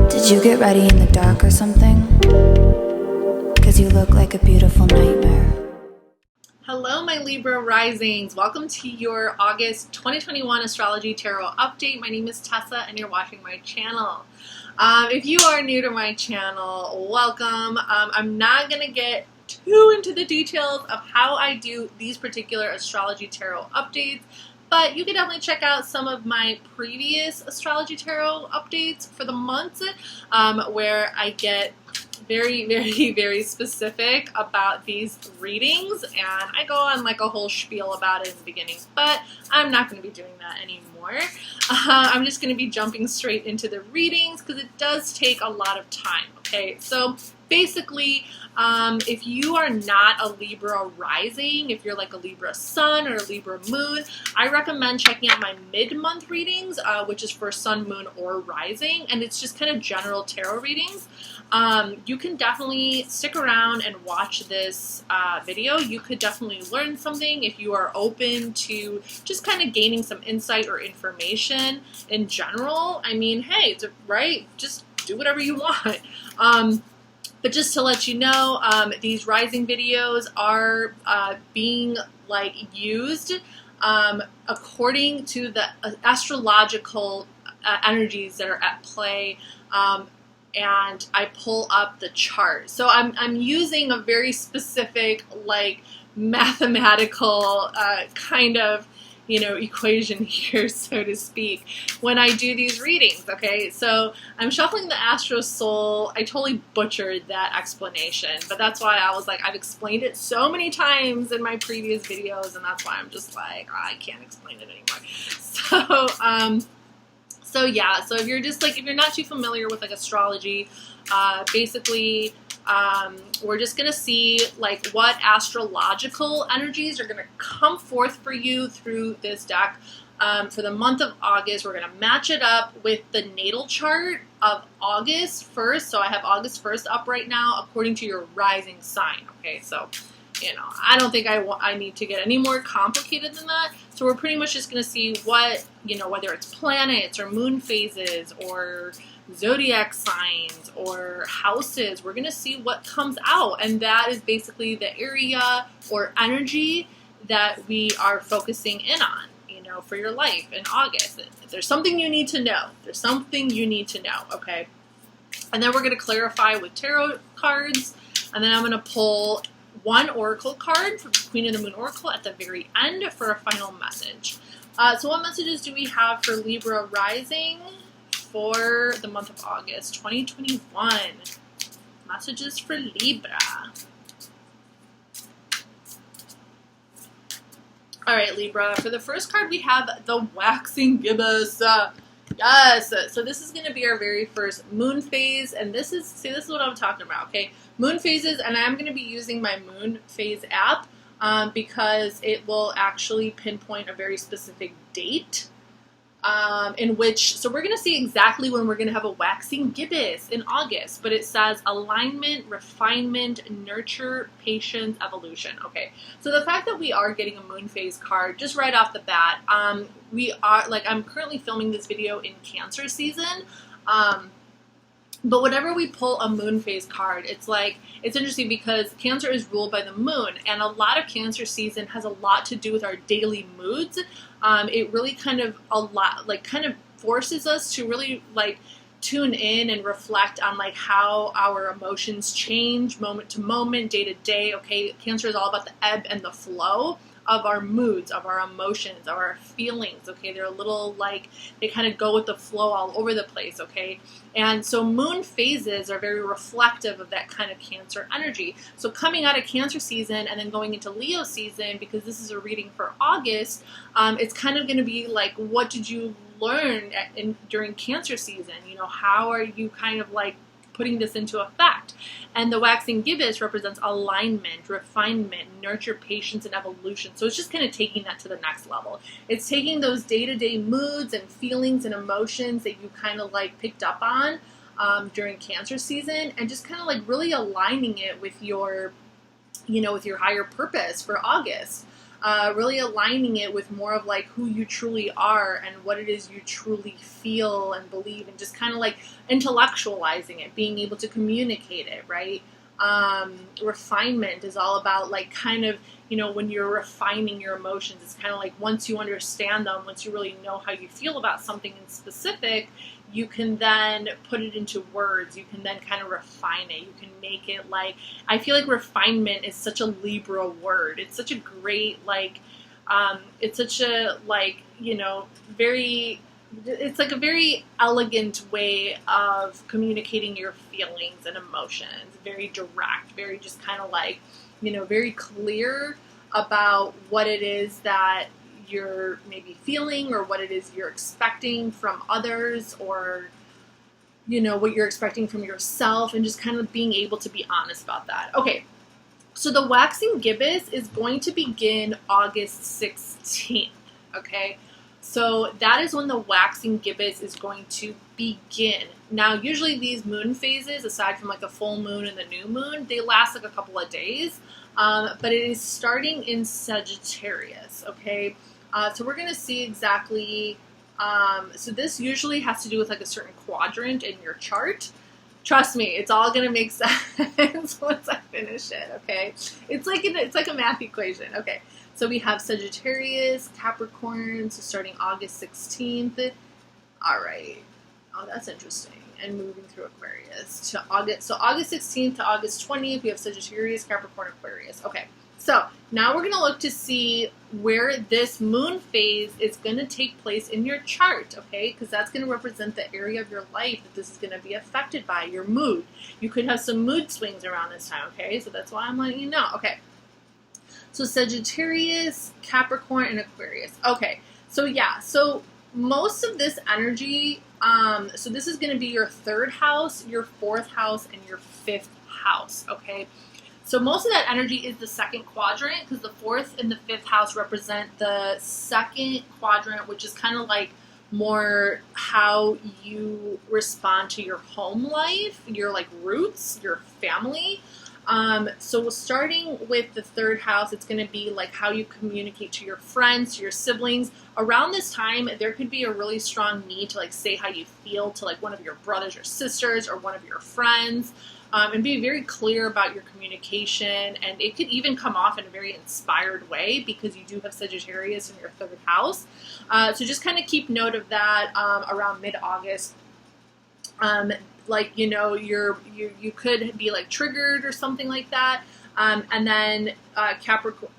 Did you get ready in the dark or something? 'Cause you look like a beautiful nightmare. Hello, my Libra risings. Welcome to your August 2021 Astrology Tarot update. My name is Tessa and you're watching my channel. If you are new to my channel, welcome. I'm not going to get too into the details of how I do these particular Astrology Tarot updates, but you can definitely check out some of my previous Astrology Tarot updates for the months where I get very specific about these readings, and I go on like a whole spiel about it in the beginning, but I'm not going to be doing that anymore. I'm just going to be jumping straight into the readings because it does take a lot of time. Okay, so basically, if you are not a Libra rising, if you're like a Libra sun or a Libra moon, I recommend checking out my mid-month readings, which is for sun, moon, or rising, and it's just kind of general tarot readings. You can definitely stick around and watch this video. You could definitely learn something if you are open to just kind of gaining some insight or information in general. I mean, hey, it's right, just do whatever you want. But just to let you know, these rising videos are being used according to the astrological energies that are at play, and I pull up the chart. So I'm using a very specific, mathematical kind of, equation here, so to speak, when I do these readings, okay? So I'm shuffling the Astro Soul. I totally butchered that explanation, but that's why I was like, I've explained it so many times in my previous videos, and that's why I'm just like, oh, I can't explain it anymore. So yeah, so if you're just if you're not too familiar with astrology, basically, we're just going to see what astrological energies are going to come forth for you through this deck. For the month of August, we're going to match it up with the natal chart of August 1st. So I have August 1st up right now according to your rising sign. Okay, so, I don't think I need to get any more complicated than that. So we're pretty much just going to see what, whether it's planets or moon phases or zodiac signs or houses, we're going to see what comes out, and that is basically the area or energy that we are focusing in on, for your life in August. If there's something you need to know, there's something you need to know, okay? And then we're going to clarify with tarot cards, and then I'm going to pull one oracle card from Queen of the Moon Oracle at the very end for a final message. So what messages do we have for Libra rising for the month of August 2021? Messages for Libra. All right, Libra. For the first card, we have the Waxing Gibbous. Yes. So this is going to be our very first moon phase, and this is what I'm talking about. Okay, moon phases, and I'm going to be using my moon phase app because it will actually pinpoint a very specific date. In which, so we're going to see exactly when we're going to have a waxing gibbous in August, but it says alignment, refinement, nurture, patience, evolution. Okay, so the fact that we are getting a moon phase card just right off the bat, we are, I'm currently filming this video in Cancer season, but whenever we pull a moon phase card, it's interesting because Cancer is ruled by the moon, and a lot of Cancer season has a lot to do with our daily moods. It really kind of forces us to really tune in and reflect on how our emotions change moment to moment, day to day. Okay, Cancer is all about the ebb and the flow of our moods, of our emotions, of our feelings. Okay, they're a little they kind of go with the flow all over the place. Okay, and so moon phases are very reflective of that kind of Cancer energy. So coming out of Cancer season and then going into Leo season, because this is a reading for August, it's kind of going to be what did you learn during Cancer season? How are you kind of putting this into effect? And the waxing gibbous represents alignment, refinement, nurture, patience, and evolution. So it's just kind of taking that to the next level. It's taking those day-to-day moods and feelings and emotions that you kind of picked up on during Cancer season, and just kind of really aligning it with your, with your higher purpose for August. really aligning it with more of like who you truly are and what it is you truly feel and believe, and just kind of like intellectualizing it, being able to communicate it, right? Refinement is all about like kind of, you know, when you're refining your emotions, it's kind of like once you understand them, once you really know how you feel about something in specific, you can then put it into words. You can then kind of refine it. You can make it like, I feel like refinement is such a Libra word. It's such a great, like, it's such a, like, you know, very, it's like a very elegant way of communicating your feelings and emotions. Very direct, very just kind of like, you know, very clear about what it is that you're maybe feeling, or what it is you're expecting from others, or, you know, what you're expecting from yourself, and just kind of being able to be honest about that. Okay, so the waxing gibbous is going to begin August 16th, okay? So that is when the waxing gibbous is going to begin. Now, usually these moon phases, aside from like the full moon and the new moon, they last like a couple of days, but it is starting in Sagittarius, okay? So we're going to see exactly, so this usually has to do with like a certain quadrant in your chart. Trust me, it's all going to make sense once I finish it, okay? It's like a math equation, okay? So we have Sagittarius, Capricorn, so starting August 16th. All right. Oh, that's interesting. And moving through Aquarius to August. So August 16th to August 20th, we have Sagittarius, Capricorn, Aquarius. Okay. So now we're going to look to see where this moon phase is going to take place in your chart, okay? Because that's going to represent the area of your life that this is going to be affected by, your mood. You could have some mood swings around this time, okay? So that's why I'm letting you know. Okay. So Sagittarius, Capricorn, and Aquarius. Okay. So yeah. So most of this energy, so this is going to be your 3rd house, your 4th house, and your 5th house, okay? So most of that energy is the 2nd quadrant, because the 4th and the 5th house represent the 2nd quadrant, which is kind of like more how you respond to your home life, your like roots, your family. So starting with the 3rd house, it's going to be like how you communicate to your friends, to your siblings. Around this time, there could be a really strong need to like say how you feel to like one of your brothers or sisters or one of your friends, and be very clear about your communication. And it could even come off in a very inspired way, because you do have Sagittarius in your 3rd house. So just kind of keep note of that around mid-August. Like, you know, you could be like triggered or something like that. And then Capricorn,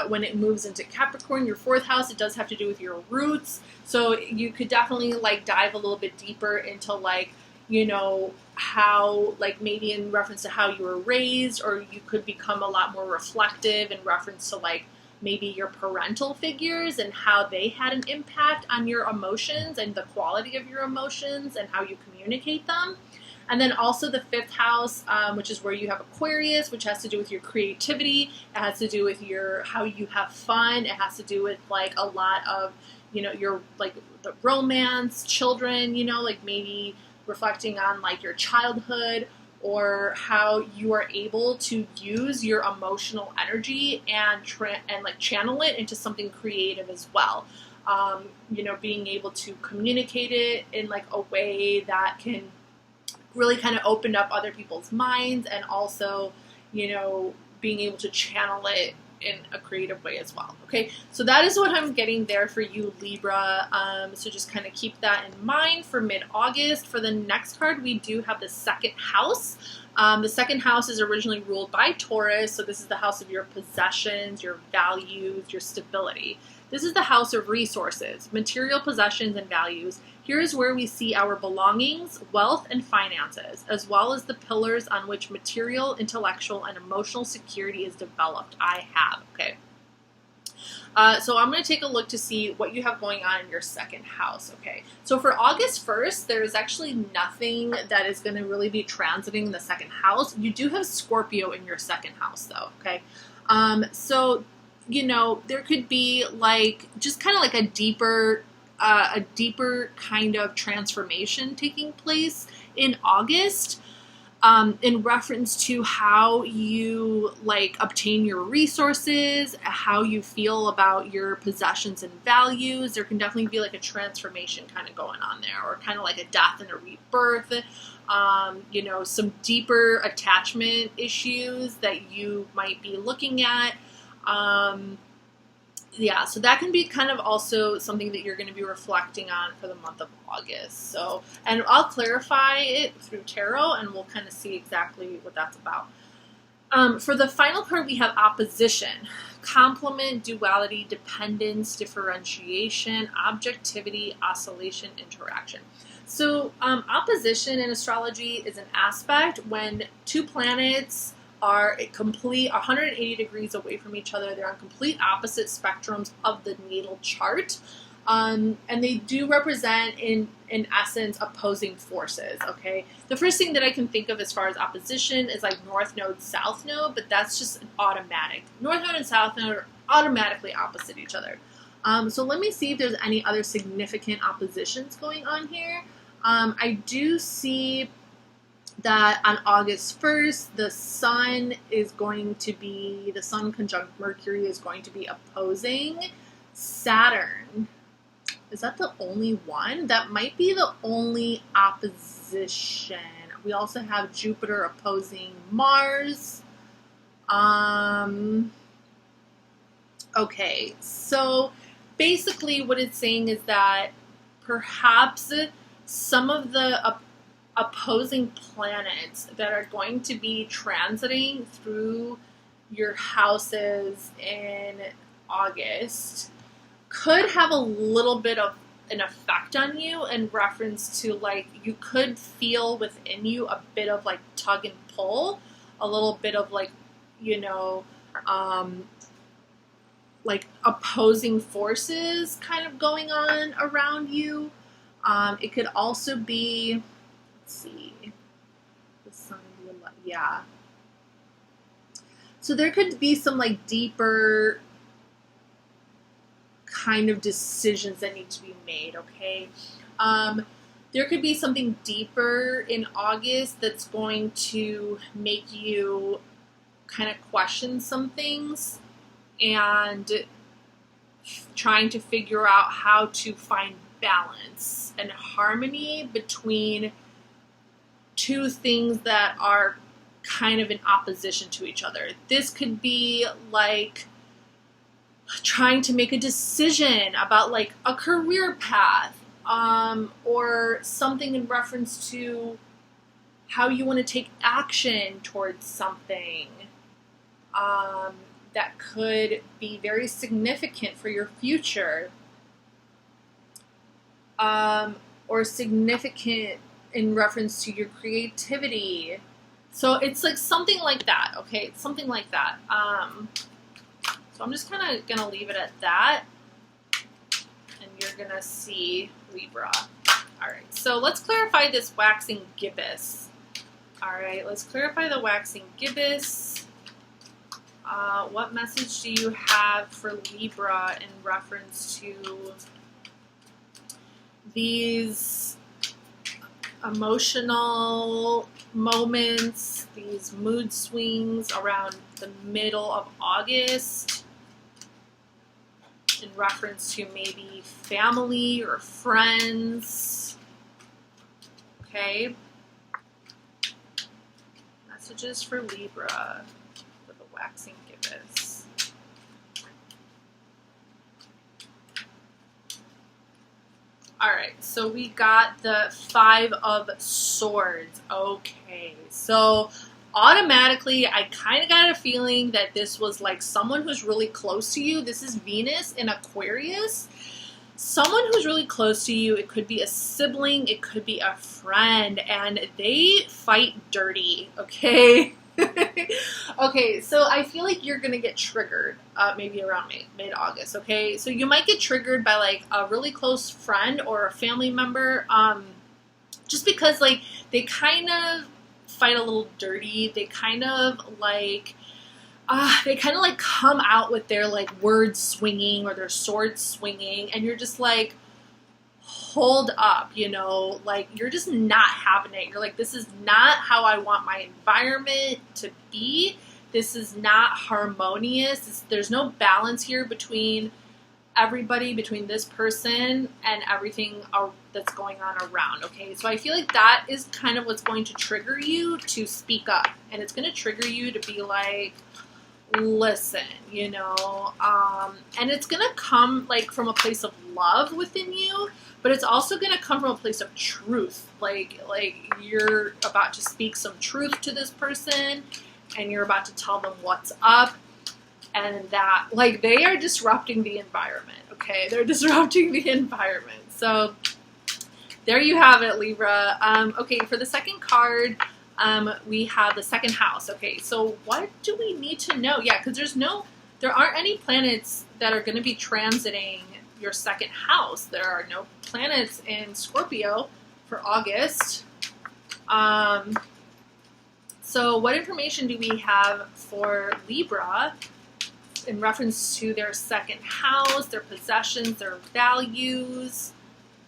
when it moves into Capricorn, your 4th house, it does have to do with your roots. So you could definitely like dive a little bit deeper into like, you know, how like maybe in reference to how you were raised, or you could become a lot more reflective in reference to like maybe your parental figures and how they had an impact on your emotions and the quality of your emotions and how you communicate them. And then also the 5th house, which is where you have Aquarius, which has to do with your creativity. It has to do with your how you have fun. It has to do with like a lot of, you know, your like the romance, children, you know, like maybe reflecting on like your childhood, or how you are able to use your emotional energy and like channel it into something creative as well. You know, being able to communicate it in like a way that can really kind of open up other people's minds, and also, you know, being able to channel it in a creative way as well. Okay, so that is what I'm getting there for you, Libra. So just kind of keep that in mind for mid-August. For the next card, we do have the 2nd house. The 2nd house is originally ruled by Taurus, so this is the house of your possessions, your values, your stability. This is the house of resources, material possessions, and values. Here is where we see our belongings, wealth, and finances, as well as the pillars on which material, intellectual, and emotional security is developed. I have, okay? So I'm going to take a look to see what you have going on in your 2nd house, okay? So for August 1st, there's actually nothing that is going to really be transiting the 2nd house. You do have Scorpio in your 2nd house, though, okay? So, you know, there could be like just kind of like a deeper kind of transformation taking place in August. in reference to how you like obtain your resources, how you feel about your possessions and values. There can definitely be like a transformation kind of going on there, or kind of like a death and a rebirth. You know, some deeper attachment issues that you might be looking at. Yeah, so that can be kind of also something that you're going to be reflecting on for the month of August. So, and I'll clarify it through tarot, and we'll kind of see exactly what that's about. For the final card, we have opposition, complement, duality, dependence, differentiation, objectivity, oscillation, interaction. So opposition in astrology is an aspect when two planets are complete 180 degrees away from each other. They're on complete opposite spectrums of the natal chart. And they do represent, in essence, opposing forces, okay? The first thing that I can think of as far as opposition is like North Node, South Node, but that's just an automatic. North Node and South Node are automatically opposite each other. So let me see if there's any other significant oppositions going on here. I do see that on August 1st, the sun conjunct Mercury is going to be opposing Saturn. Is that the only one? That might be the only opposition. We also have Jupiter opposing Mars. Okay, so basically what it's saying is that perhaps some of the opposing planets that are going to be transiting through your houses in August could have a little bit of an effect on you in reference to, like, you could feel within you a bit of like tug and pull, a little bit of like, you know, like opposing forces kind of going on around you. It could also be, let's see, the sun, yeah. So there could be some like deeper kind of decisions that need to be made, okay? There could be something deeper in August that's going to make you kind of question some things and trying to figure out how to find balance and harmony between two things that are kind of in opposition to each other. This could be like trying to make a decision about like a career path, or something in reference to how you want to take action towards something that could be very significant for your future, or significant in reference to your creativity. So it's like something like that, okay? It's something like that. So I'm just kind of going to leave it at that. And you're going to see Libra. All right, so let's clarify this waxing gibbous. All right, let's clarify the waxing gibbous. What message do you have for Libra in reference to these emotional moments, these mood swings around the middle of August in reference to maybe family or friends? Okay. Messages for Libra for the waxing gibbous. All right, so we got the 5 of Swords. Okay, so automatically, I kind of got a feeling that this was like someone who's really close to you. This is Venus in Aquarius. Someone who's really close to you. It could be a sibling. It could be a friend. And they fight dirty, okay? Okay, so I feel like you're going to get triggered maybe around mid-August, okay? So you might get triggered by like a really close friend or a family member, just because like they kind of fight a little dirty. They kind of like come out with their like word swinging or their sword swinging, and you're just like, pulled up, you know, like you're just not having it. You're like, this is not how I want my environment to be. This is not harmonious. There's no balance here between everybody, between this person and everything that's going on around, okay? So I feel like that is kind of what's going to trigger you to speak up. And it's going to trigger you to be like, listen, you know, and it's going to come like from a place of love within you, but it's also going to come from a place of truth. Like you're about to speak some truth to this person and you're about to tell them what's up, and that like they are disrupting the environment, okay? They're disrupting the environment. So there you have it, Libra. Okay, for the second card, we have the second house. Okay, so what do we need to know? Yeah, because there aren't any planets that are going to be transiting your second house. There are no planets in Scorpio for August. So what information do we have for Libra in reference to their second house, their possessions, their values,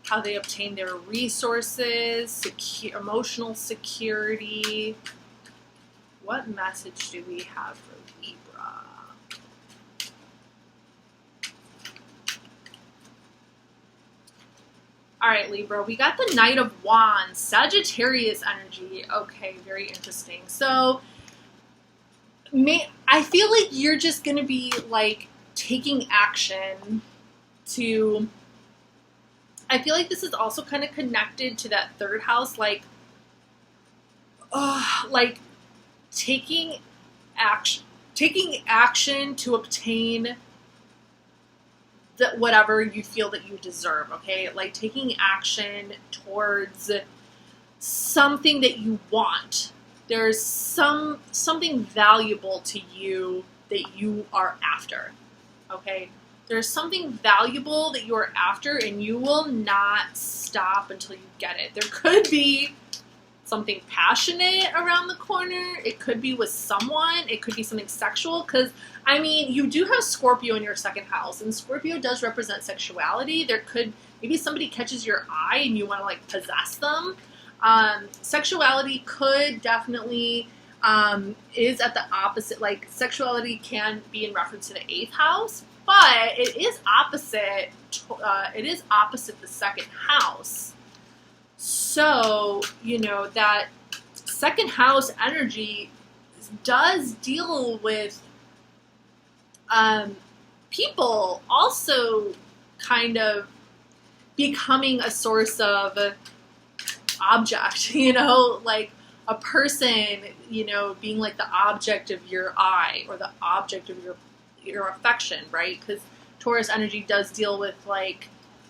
how they obtain their resources, emotional security? What message do we have for Libra? All right, Libra, we got the Knight of Wands, Sagittarius energy. Okay, very interesting. So I feel like you're just going to be like taking action to, I feel like this is also kind of connected to that third house, like taking action to obtain whatever you feel that you deserve, okay? Like taking action towards something that you want. There's something valuable to you that you are after, okay? There's something valuable that you are after, and you will not stop until you get it. There could be something passionate around the corner. It could be with someone. It could be something sexual, because, I mean, you do have Scorpio in your second house, and Scorpio does represent sexuality. There could, maybe somebody catches your eye and you want to, like, possess them. Sexuality could definitely, is at the opposite, like, sexuality can be in reference to the 8th house, but it is opposite the second house. So, you know, that second house energy does deal with people also kind of becoming a source of object, you know, like a person, you know, being like the object of your eye or the object of your affection, right? Because Taurus energy does deal with, like,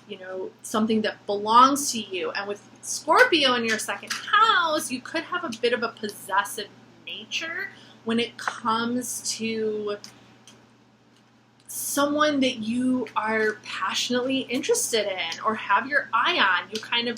you know, something that belongs to you. And with Scorpio in your second house, you could have a bit of a possessive nature when it comes to someone that you are passionately interested in or have your eye on. You kind of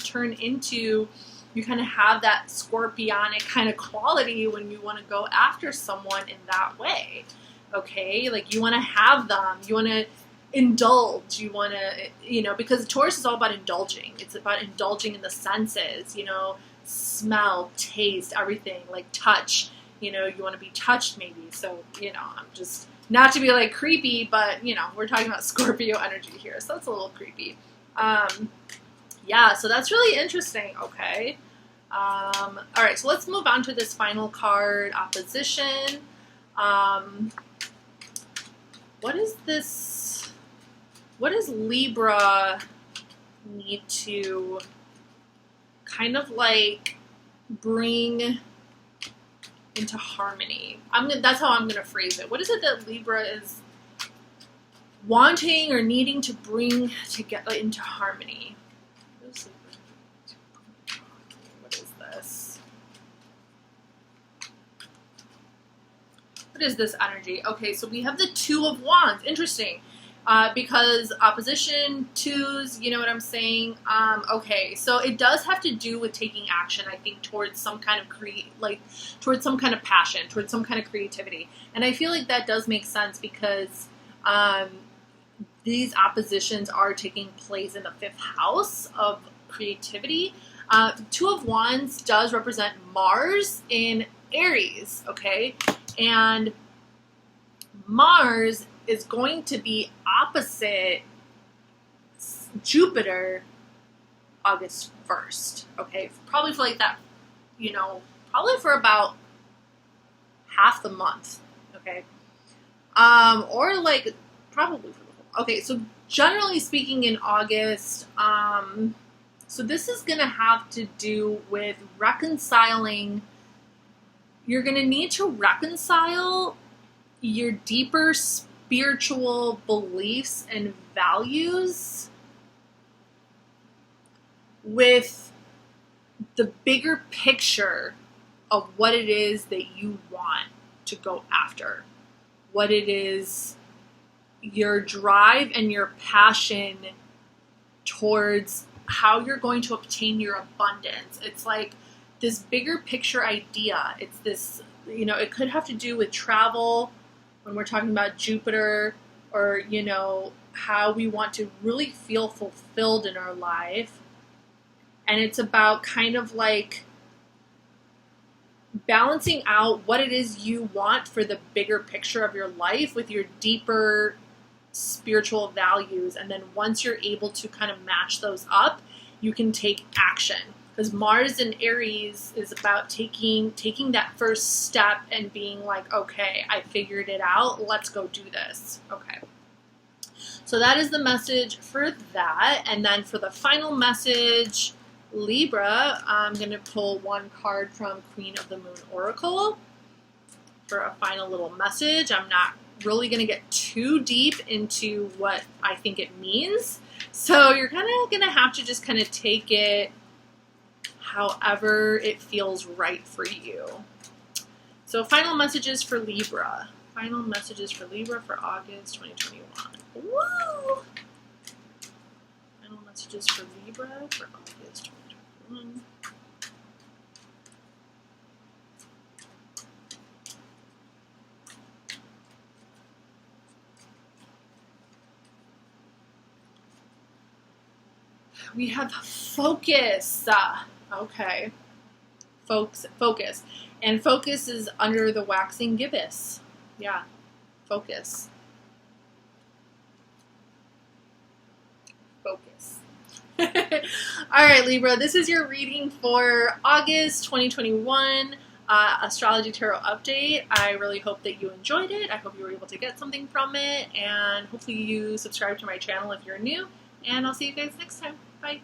have that scorpionic kind of quality when you want to go after someone in that way. Okay? Like, you want to have them. You want to indulge. You want to, you know, because Taurus is all about indulging. It's about indulging in the senses, you know, smell, taste, everything, like touch. You know, you want to be touched maybe. So, you know, I'm just, not to be like creepy, but, you know, we're talking about Scorpio energy here, so that's a little creepy. Yeah, so that's really interesting. Okay. All right, so let's move on to this final card, opposition. What is this? What does Libra need to kind of like bring into harmony? That's how I'm gonna phrase it. What is it that Libra is wanting or needing to bring to get into harmony? What is this? What is this energy? Okay, so we have the Two of Wands. Interesting. Because opposition, twos, you know what I'm saying? Okay, so it does have to do with taking action, I think, towards some kind of towards some kind of passion, towards some kind of creativity. And I feel like that does make sense because these oppositions are taking place in the 5th house of creativity. Two of Wands does represent Mars in Aries, okay? And Mars is going to be opposite Jupiter August 1st, okay? Probably for like that, you know, probably for about half the month, okay? Or like probably for the whole. Okay, so generally speaking in August, so this is going to have to do with reconciling. You're going to need to reconcile your deeper spiritual beliefs and values with the bigger picture of what it is that you want to go after, what it is, your drive and your passion towards how you're going to obtain your abundance. It's like this bigger picture idea. It's this, you know, it could have to do with travel when we're talking about Jupiter, or, you know, how we want to really feel fulfilled in our life. And it's about kind of like balancing out what it is you want for the bigger picture of your life with your deeper spiritual values. And then once you're able to kind of match those up, you can take action. Because Mars in Aries is about taking that first step and being like, okay, I figured it out. Let's go do this. Okay. So that is the message for that. And then for the final message, Libra, I'm going to pull one card from Queen of the Moon Oracle for a final little message. I'm not really going to get too deep into what I think it means. So you're kind of going to have to just kind of take it however it feels right for you. So final messages for Libra. Final messages for Libra for August 2021. Woo! Final messages for Libra for August 2021. We have focus. Okay. Focus. And focus is under the waxing gibbous. Yeah. Focus. Focus. All right, Libra, this is your reading for August 2021 Astrology Tarot Update. I really hope that you enjoyed it. I hope you were able to get something from it. And hopefully you subscribe to my channel if you're new. And I'll see you guys next time. Bye.